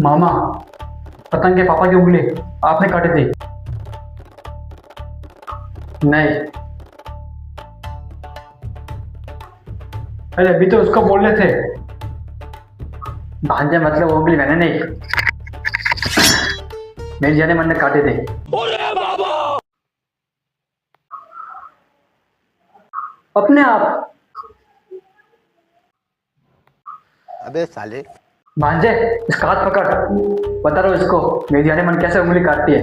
मामा, पतंग के पापा की उंगली आपने काटी थी? नहीं। अरे अभी तो उसको बोल रहे थे। भांजे मतलब वो उंगली मैंने नहीं, मेरी जाने मन ने काटे थे। अपने आप। अबे साले। भांजे, इसका हाथ पकड़, बता रहा हूँ इसको मेरी जाने मन कैसे उंगली काटती है।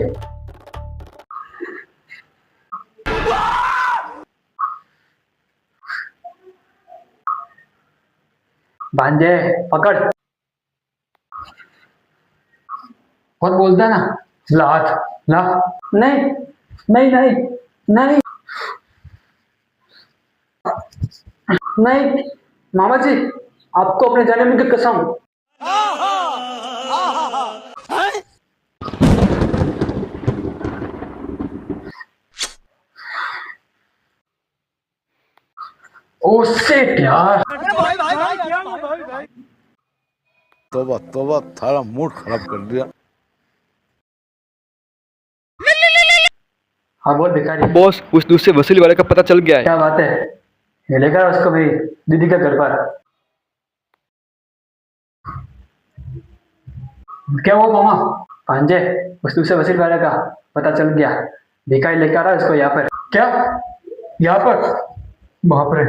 भांजे पकड़, बहुत बोलता है ना। ला हाथ, ला। नहीं नहीं नहीं नहीं नहीं, मामा जी, आपको अपने जाने मन की कसम। ओ शिट यार। तोबा तोबा, थारा मूड खराब कर दिया। हाँ बहुत भिखारी। बॉस, उस दूसरे वसूली वाले का पता चल गया है। क्या बात है, मिलेगा उसको भी दीदी के घर पर। क्या हुआ मामा? भांजे, उस दूसरे वसील वाले का पता चल गया, भिखारी लेकर आ रहा है उसको यहाँ पर। क्या? यहाँ पर? बाप रे,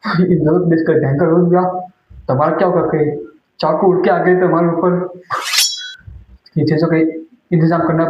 जरूरत बीच कर टैंकर रुक गया, तबाह क्या करके चाकू उठ के आ गए तो हमारे ऊपर। पीछे से कोई इंतजाम करना